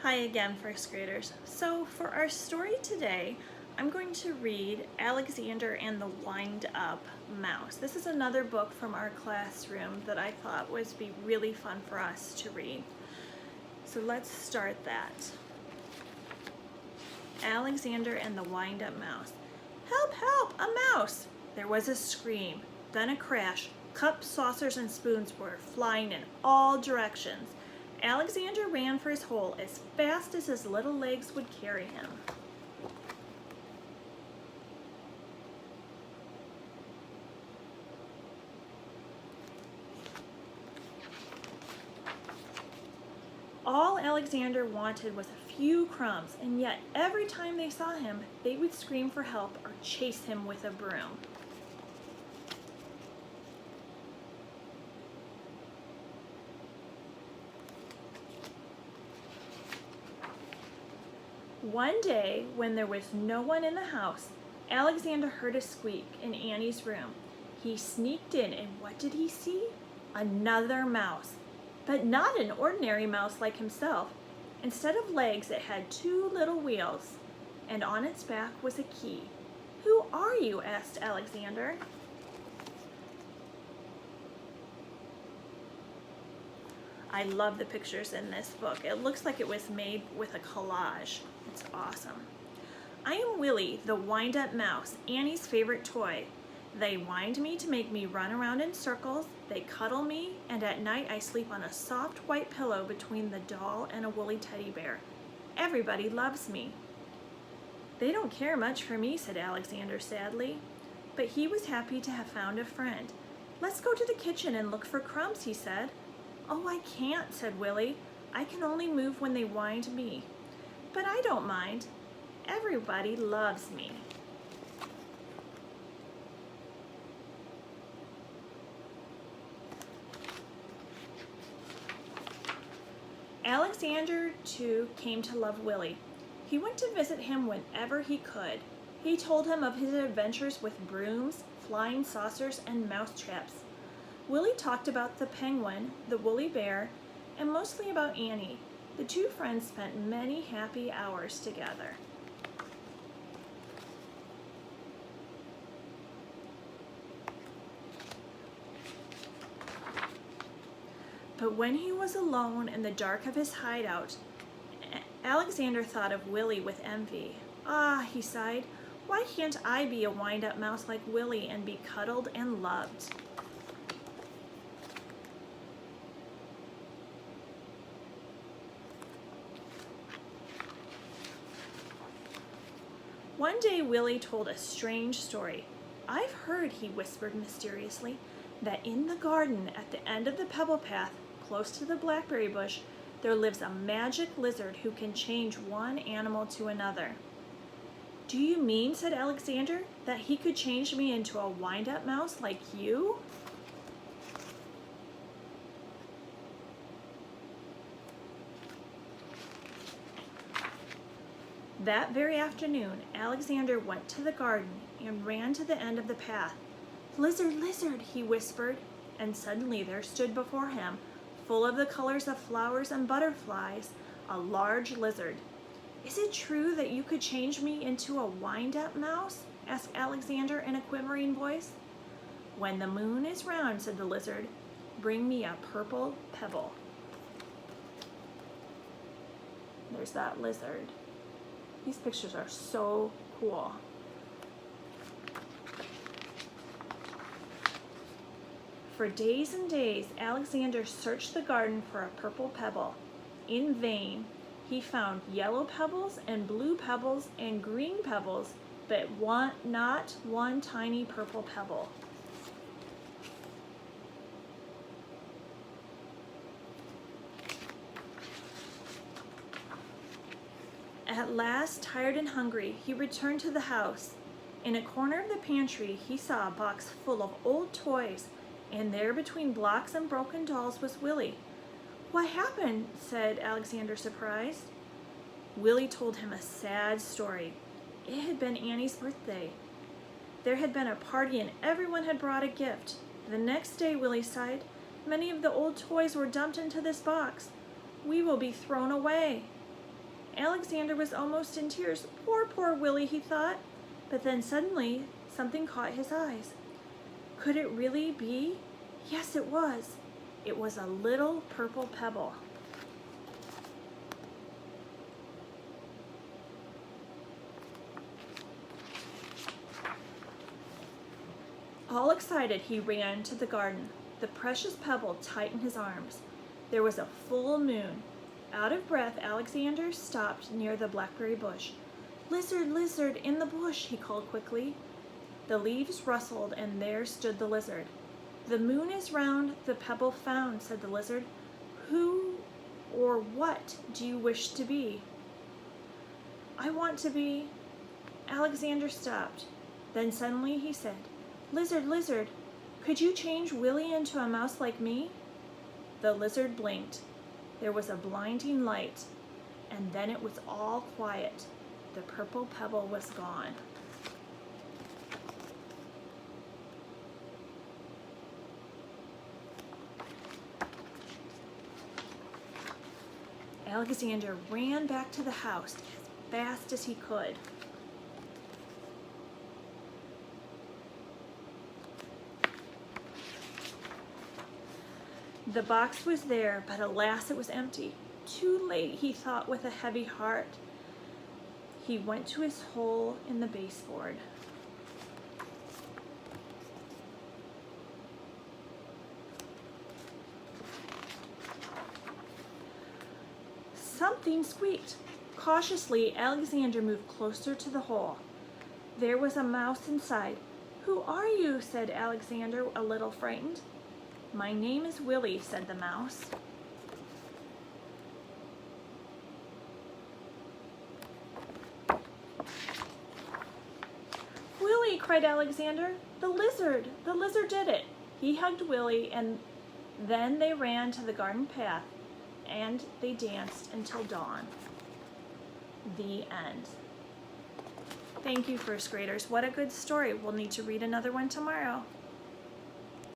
Hi again, first graders. So for our story today, I'm going to read Alexander and the Wind-Up Mouse. This is another book from our classroom that I thought would be really fun for us to read. So let's start that. Alexander and the Wind-Up Mouse. Help, help, a mouse! There was a scream, then a crash. Cups, saucers, and spoons were flying in all directions. Alexander ran for his hole as fast as his little legs would carry him. All Alexander wanted was a few crumbs, and yet every time they saw him, they would scream for help or chase him with a broom. One day, when there was no one in the house, Alexander heard a squeak in Annie's room. He sneaked in, and what did he see? Another mouse. But not an ordinary mouse like himself. Instead of legs, it had two little wheels, and on its back was a key. "Who are you?" asked Alexander. I love the pictures in this book. It looks like it was made with a collage. It's awesome. "I am Willie, the wind-up mouse, Annie's favorite toy. They wind me to make me run around in circles, they cuddle me, and at night I sleep on a soft white pillow between the doll and a woolly teddy bear. Everybody loves me." "They don't care much for me," said Alexander sadly. But he was happy to have found a friend. "Let's go to the kitchen and look for crumbs," he said. "Oh, I can't," said Willie. "I can only move when they wind me. But I don't mind. Everybody loves me." Alexander, too, came to love Willie. He went to visit him whenever he could. He told him of his adventures with brooms, flying saucers, and mouse traps. Willie talked about the penguin, the woolly bear, and mostly about Annie. The two friends spent many happy hours together. But when he was alone in the dark of his hideout, Alexander thought of Willie with envy. "Ah," he sighed, "why can't I be a wind-up mouse like Willie and be cuddled and loved?" One day Willie told a strange story. "I've heard," he whispered mysteriously, "that in the garden at the end of the pebble path, close to the blackberry bush, there lives a magic lizard who can change one animal to another." "Do you mean," said Alexander, "that he could change me into a wind-up mouse like you?" That very afternoon, Alexander went to the garden and ran to the end of the path. "Lizard, lizard," he whispered, and suddenly there stood before him, full of the colors of flowers and butterflies, a large lizard. "Is it true that you could change me into a wind-up mouse?" asked Alexander in a quivering voice. "When the moon is round," said the lizard, "bring me a purple pebble." There's that lizard. These pictures are so cool. For days and days, Alexander searched the garden for a purple pebble. In vain. He found yellow pebbles and blue pebbles and green pebbles, but not one tiny purple pebble. At last, tired and hungry, he returned to the house. In a corner of the pantry, he saw a box full of old toys, and there between blocks and broken dolls was Willie. "What happened?" said Alexander, surprised. Willie told him a sad story. It had been Annie's birthday. There had been a party and everyone had brought a gift. The next day, Willie sighed, "Many of the old toys were dumped into this box. We will be thrown away." Alexander was almost in tears. Poor Willie, he thought. But then suddenly something caught his eyes. Could it really be? Yes, it was. It was a little purple pebble. All excited, he ran to the garden. The precious pebble tightened his arms. There was a full moon. Out of breath, Alexander stopped near the blackberry bush. Lizard, lizard, in the bush, he called quickly. The leaves rustled, and there stood the lizard. The moon is round, the pebble found, said the lizard. Who or what do you wish to be? I want to be... Alexander stopped. Then suddenly he said, Lizard, lizard, could you change Willie into a mouse like me? The lizard blinked. There was a blinding light, and then it was all quiet. The purple pebble was gone. Alexander ran back to the house as fast as he could. The box was there, but alas, it was empty. Too late, he thought with a heavy heart. He went to his hole in the baseboard. Something squeaked. Cautiously, Alexander moved closer to the hole. There was a mouse inside. Who are you? Said Alexander, a little frightened. My name is Willie, said the mouse. Willie, cried Alexander. The lizard did it. He hugged Willie, and then they ran to the garden path, and they danced until dawn. The end. Thank you, first graders. What a good story. We'll need to read another one tomorrow.